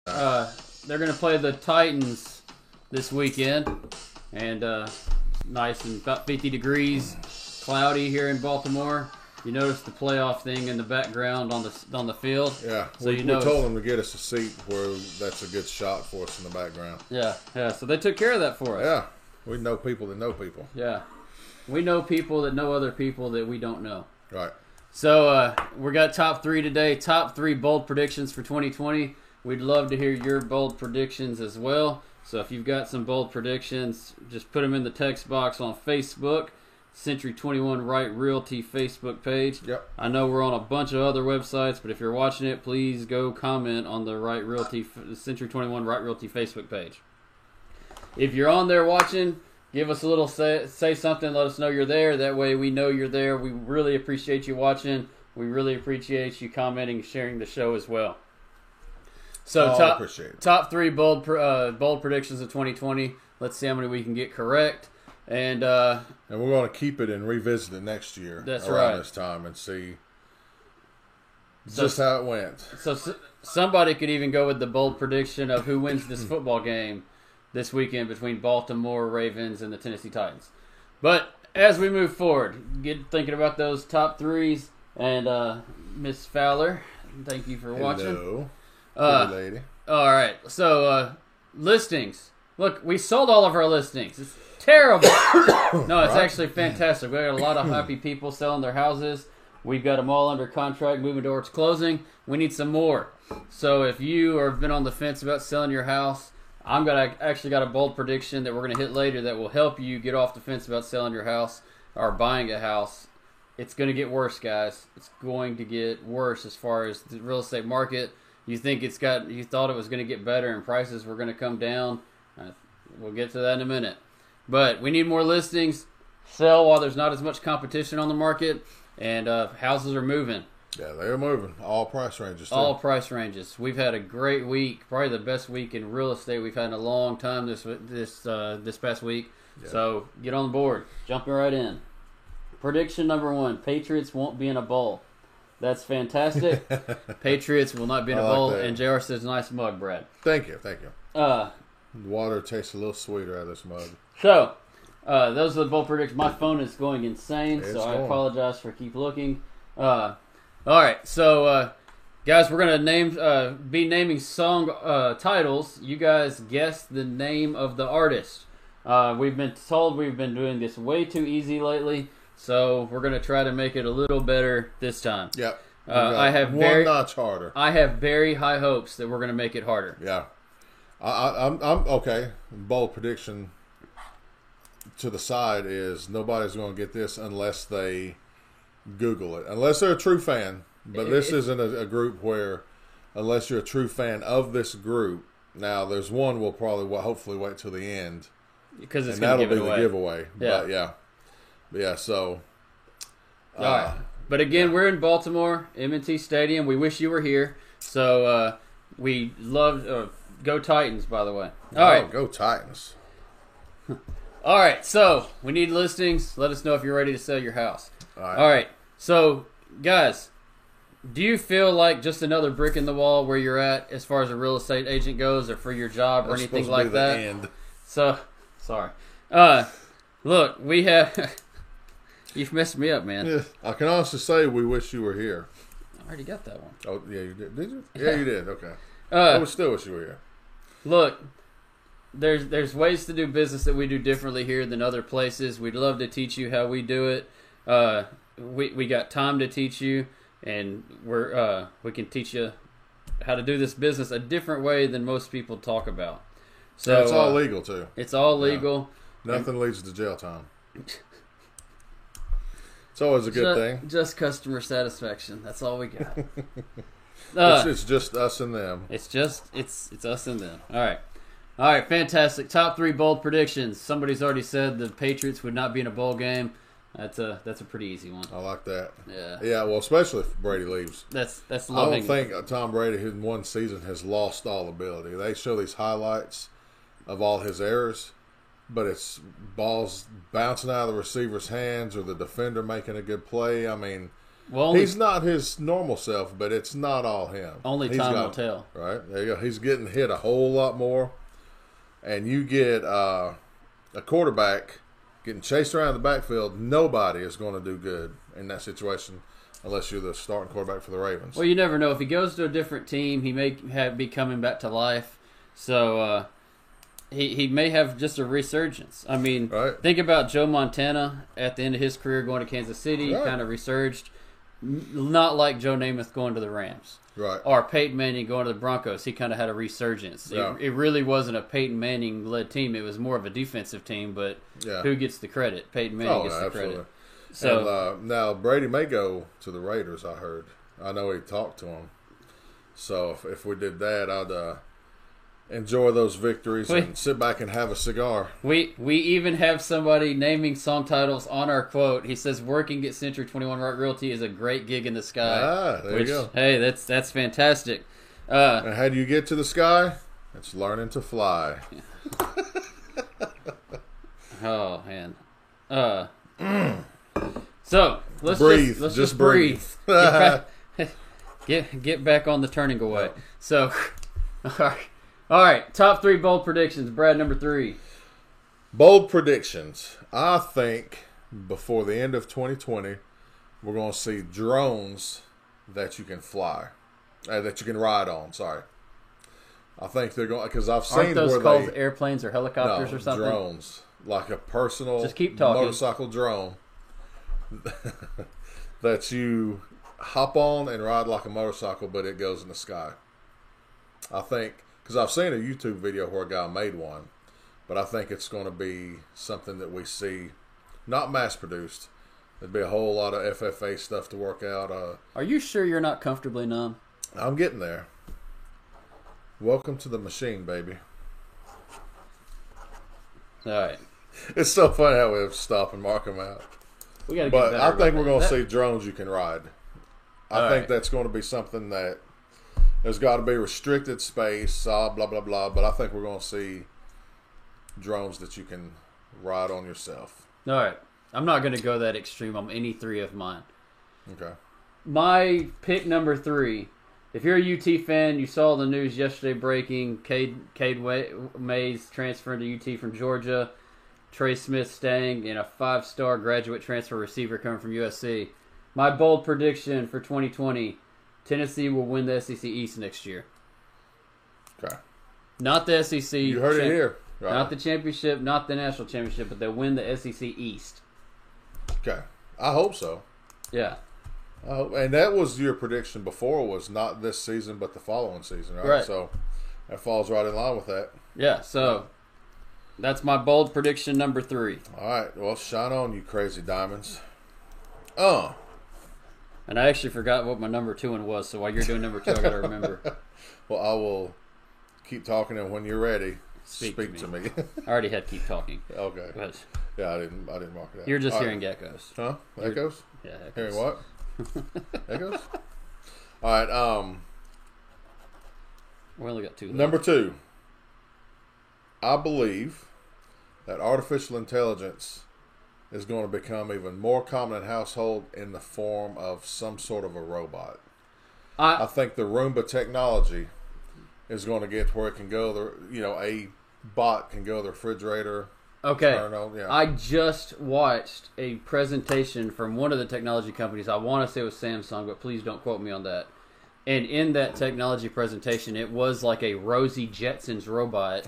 They're going to play the Titans this weekend, and nice and about 50 degrees, cloudy here in Baltimore. You notice the playoff thing in the background on the field. Yeah, so we told them to get us a seat where that's a good shot for us in the background. Yeah. So they took care of that for us. Yeah, we know people that know people. Yeah, we know people that know other people that we don't know. Right. So we got top three today. Top three bold predictions for 2020. We'd love to hear your bold predictions as well. So if you've got some bold predictions, just put them in the text box on Facebook. Century 21 Right Realty Facebook page. Yep. I know we're on a bunch of other websites, but if you're watching it, please go comment on the Century 21 Right Realty Facebook page. If you're on there watching, give us a little say something. Let us know you're there. That way we know you're there. We really appreciate you watching. We really appreciate you commenting and sharing the show as well. So top three bold predictions of 2020. Let's see how many we can get correct. And we're going to keep it and revisit it next year. That's around right. This time and see just how it went. So somebody could even go with the bold prediction of who wins this football game this weekend between Baltimore Ravens and the Tennessee Titans. But as we move forward, get thinking about those top threes. And Miss Fowler, thank you for watching. Hello, lady. All right, so listings. Look, we sold all of our listings. It's terrible. No, it's actually fantastic. We got a lot of happy people selling their houses. We've got them all under contract, moving towards closing. We need some more. So if you have been on the fence about selling your house, actually got a bold prediction that we're going to hit later that will help you get off the fence about selling your house or buying a house. It's going to get worse, guys. It's going to get worse as far as the real estate market. You thought it was going to get better and prices were going to come down. We'll get to that in a minute. But we need more listings. Sell while there's not as much competition on the market. And houses are moving. Yeah, they're moving. All price ranges, too. All price ranges. We've had a great week. Probably the best week in real estate we've had in a long time this past week. Yeah. So get on the board. Jumping right in. Prediction number 1. Patriots won't be in a bowl. That's fantastic. Patriots will not be in a bowl. That. And JR says, nice mug, Brad. Thank you. The water tastes a little sweeter out of this mug. So, those are the bold predictions. My phone is going insane, I apologize for keep looking. All right, so guys, we're gonna be naming song titles. You guys guess the name of the artist. We've been told we've been doing this way too easy lately, so we're gonna try to make it a little better this time. Yep. I have one notch harder. I have very high hopes that we're gonna make it harder. Yeah. I'm okay. Bold prediction to the side is nobody's going to get this unless they Google it. Unless they're a true fan. But this isn't a group where, unless you're a true fan of this group, now there's one we'll probably hopefully wait till the end. Because it's going to give it away. That'll be the giveaway. Yeah. But yeah, so. All right. But again, we're in Baltimore, M&T Stadium. We wish you were here. So we love... Go Titans, by the way. All right. Go Titans. All right, so we need listings. Let us know if you're ready to sell your house. All right. So, guys, do you feel like just another brick in the wall where you're at as far as a real estate agent goes or for your job or anything like that? End. So, sorry. Look, we have... You've messed me up, man. Yeah, I can honestly say we wish you were here. I already got that one. Oh, yeah, you did. Did you? Yeah, you did. Okay. I would still wish you were here. Look, there's ways to do business that we do differently here than other places. We'd love to teach you how we do it. We got time to teach you, and we can teach you how to do this business a different way than most people talk about. So it's all legal too. It's all legal. Yeah. Nothing leads to jail time. It's always a good thing. Just customer satisfaction. That's all we got. It's just us and them. It's us and them. All right, fantastic. Top 3 bold predictions. Somebody's already said the Patriots would not be in a bowl game. That's a pretty easy one. I like that. Yeah. Yeah. Well, especially if Brady leaves. That's loving. I don't think Tom Brady, who in one season has lost all ability. They show these highlights of all his errors, but it's balls bouncing out of the receiver's hands or the defender making a good play. I mean, Well, he's not his normal self, but it's not all him. Only time will tell. Right there you go. He's getting hit a whole lot more, and you get a quarterback getting chased around the backfield. Nobody is going to do good in that situation unless you're the starting quarterback for the Ravens. Well, you never know. If he goes to a different team, he may be coming back to life. So he may have just a resurgence. I mean, right. Think about Joe Montana at the end of his career going to Kansas City, right. kind of resurged. Not like Joe Namath going to the Rams. Right. Or Peyton Manning going to the Broncos. He kind of had a resurgence. Yeah. It really wasn't a Peyton Manning-led team. It was more of a defensive team, but who gets the credit? Peyton Manning gets the credit. So and, now Brady may go to the Raiders, I heard. I know he talked to him. So if we did that, I'd enjoy those victories and sit back and have a cigar. We even have somebody naming song titles on our quote. He says, "Working at Century 21 Rock Realty is a great gig in the sky." There you go. Hey, that's fantastic. And how do you get to the sky? It's learning to fly. Oh man. So let's breathe. just breathe. Get back on the turning away. Yeah. So, all right. Top 3 bold predictions. Brad, number 3. Bold predictions. I think before the end of 2020, we're going to see drones that you can fly, that you can ride on. Sorry. I think they're going because I've seen Aren't those where called airplanes or helicopters or something? Drones, like a personal just keep talking. Motorcycle drone that you hop on and ride like a motorcycle, but it goes in the sky. I think because I've seen a YouTube video where a guy made one, but I think it's going to be something that we see, not mass produced. There'd be a whole lot of FFA stuff to work out. Are you sure you're not comfortably numb? I'm getting there. Welcome to the machine, baby. All right. It's so funny how we have to stop and mark them out. We gotta but get I better think we're about going to that. see drones you can ride. I think that's going to be something that there's got to be restricted space, blah, blah, blah. But I think we're going to see drones that you can ride on yourself. All right. I'm not going to go that extreme on any 3 of mine. Okay. My pick number 3. If you're a UT fan, you saw the news yesterday breaking. Cade Mays transferring to UT from Georgia. Trey Smith staying, and a 5-star graduate transfer receiver coming from USC. My bold prediction for 2020, Tennessee will win the SEC East next year. Okay. Not the SEC. You heard it here. Right. Not the championship, not the national championship, but they'll win the SEC East. Okay. I hope so. Yeah. I hope, and that was your prediction before, was not this season, but the following season, right? Right. So that falls right in line with that. Yeah, so that's my bold prediction number 3. All right. Well, shine on, you crazy diamonds. And I actually forgot what my number 2 one was, so while you're doing number 2, I got to remember. Well, I will keep talking, and when you're ready, speak to me. I already had keep talking. Okay. But Yeah, I didn't mark it out. you're just All hearing right. geckos. Huh? Echoes? Yeah, echoes. Hearing what? Echoes? All right. We only got 2 left. Number 2. I believe that artificial intelligence is going to become even more common in household in the form of some sort of a robot. I think the Roomba technology is going to get to where it can go. A bot can go to the refrigerator. Okay. Turn on, yeah. I just watched a presentation from one of the technology companies. I want to say it was Samsung, but please don't quote me on that. And in that technology presentation, it was like a Rosie Jetsons robot.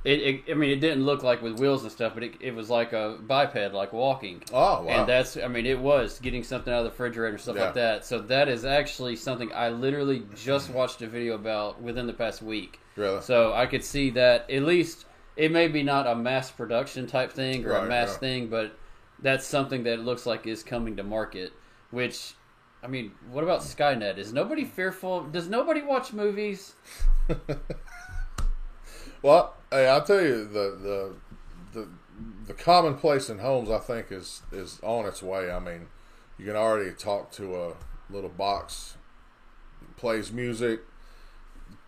It didn't look like with wheels and stuff, but it was like a biped, like walking. Oh, wow. And it was getting something out of the refrigerator and stuff like that. So that is actually something I literally just watched a video about within the past week. Really? So I could see that at least it may be not a mass production type thing or a mass thing, but that's something that it looks like is coming to market. Which, what about Skynet? Is nobody fearful? Does nobody watch movies? Well, hey, I'll tell you, the commonplace in homes, I think, is on its way. You can already talk to a little box, plays music,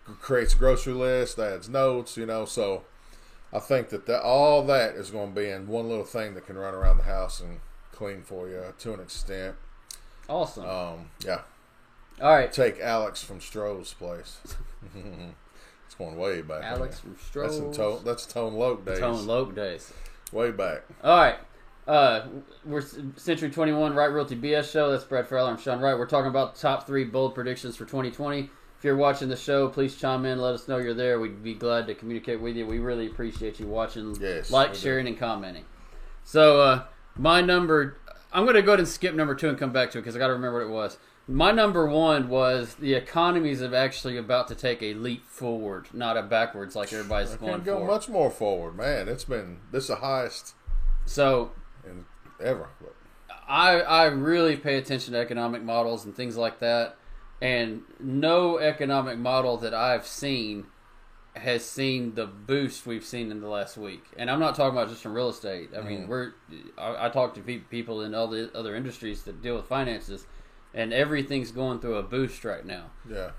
creates grocery lists, adds notes, so I think that all that is going to be in one little thing that can run around the house and clean for you to an extent. Awesome. Yeah. All right. Take Alex from Stroh's place. It's going way back. Alex from Stroh's. That's Tone Loc days. Tone Loc days. Way back. All right. We're Century 21 Right Realty BS show. That's Brad Farrell. I'm Sean Wright. We're talking about the top 3 bold predictions for 2020. If you're watching the show, please chime in. Let us know you're there. We'd be glad to communicate with you. We really appreciate you watching, yes, sharing, and commenting. So, my number... I'm going to go ahead and skip number 2 and come back to it because I got to remember what it was. My number 1 was the economies are actually about to take a leap forward, not a backwards like everybody's going for. Go much more forward, man. This is the highest in ever. I really pay attention to economic models and things like that, and no economic model that I've seen has seen the boost we've seen in the last week. And I'm not talking about just from real estate. I mean, I talk to people in all the other industries that deal with finances, and everything's going through a boost right now. Yeah.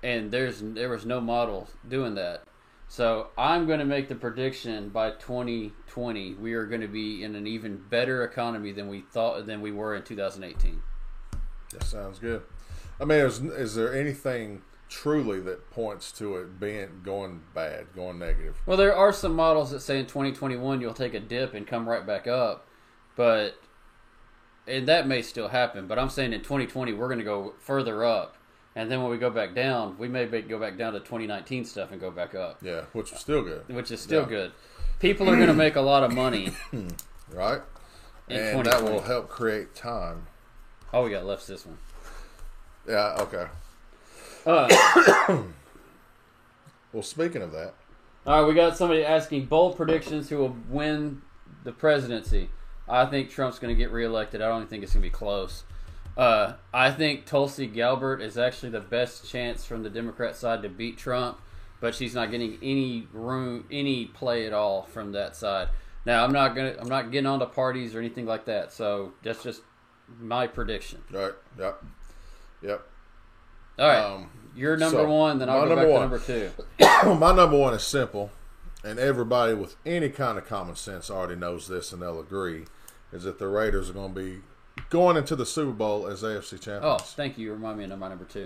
And there was no model doing that. So I'm going to make the prediction by 2020 we are going to be in an even better economy than we were in 2018. That sounds good. I mean, is there anything truly that points to it going bad, going negative? Well, there are some models that say in 2021 you'll take a dip and come right back up, and that may still happen. But I'm saying in 2020 we're going to go further up, and then when we go back down, we may go back down to 2019 stuff and go back up. Yeah, which is still good. Good. People are going to make a lot of money, right? And that will help create time. Oh, we got left this one. Yeah. Okay. Well, speaking of that, all right, we got somebody asking bold predictions who will win the presidency. I think Trump's going to get reelected. I don't even think it's going to be close. I think Tulsi Gabbard is actually the best chance from the Democrat side to beat Trump, but she's not getting any play at all from that side. Now, I'm not getting onto parties or anything like that. So that's just my prediction. Right. Yep. All right. You're number 1, then I'll go back to number 2. My number 1 is simple, and everybody with any kind of common sense already knows this, and they'll agree, is that the Raiders are going to be going into the Super Bowl as AFC champions. Oh, thank you. You remind me of my number 2.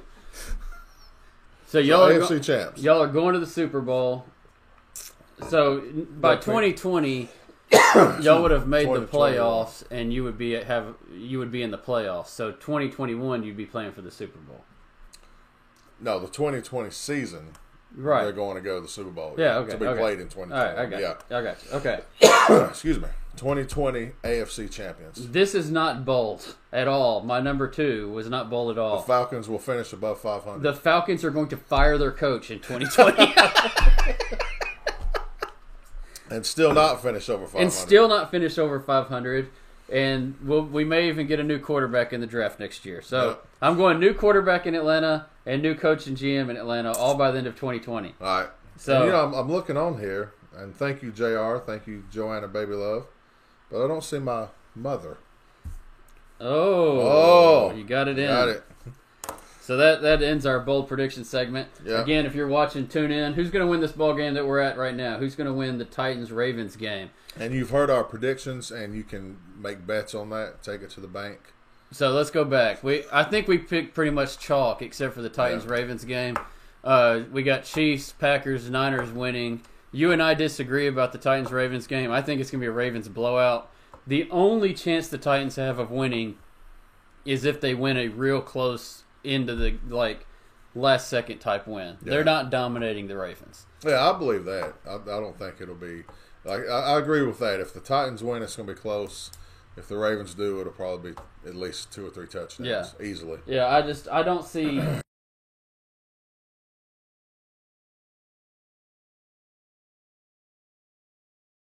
So y'all AFC champs. Y'all are going to the Super Bowl. So by 2020, y'all would have made the playoffs, and you would be in the playoffs. So 2021, you'd be playing for the Super Bowl. No, the 2020 season, right? They're going to go to the Super Bowl. Yeah, okay. To be played in 2020. All right, I got you. Okay. Excuse me. 2020 AFC champions. This is not bold at all. My number 2 was not bold at all. The Falcons will finish above 500. The Falcons are going to fire their coach in 2020. And still not finish over 500. And we may even get a new quarterback in the draft next year. So I'm going new quarterback in Atlanta and new coach and GM in Atlanta, all by the end of 2020. All right. So and, I'm looking on here, and thank you, JR. Thank you, Joanna Baby Love. But I don't see my mother. Oh, you got it in. Got it. So that ends our bold prediction segment. Yeah. Again, if you're watching, tune in. Who's going to win this ball game that we're at right now? Who's going to win the Titans-Ravens game? And you've heard our predictions, and you can make bets on that. Take it to the bank. So let's go back. I think we picked pretty much chalk, except for the Titans-Ravens game. We got Chiefs, Packers, Niners winning. You and I disagree about the Titans-Ravens game. I think it's going to be a Ravens blowout. The only chance the Titans have of winning is if they win a real close into the last second type win. Yeah. They're not dominating the Ravens. Yeah, I believe that. I don't think it'll be I agree with that. If the Titans win, it's going to be close. If the Ravens do, it'll probably be at least 2 or 3 touchdowns easily. Yeah, I don't see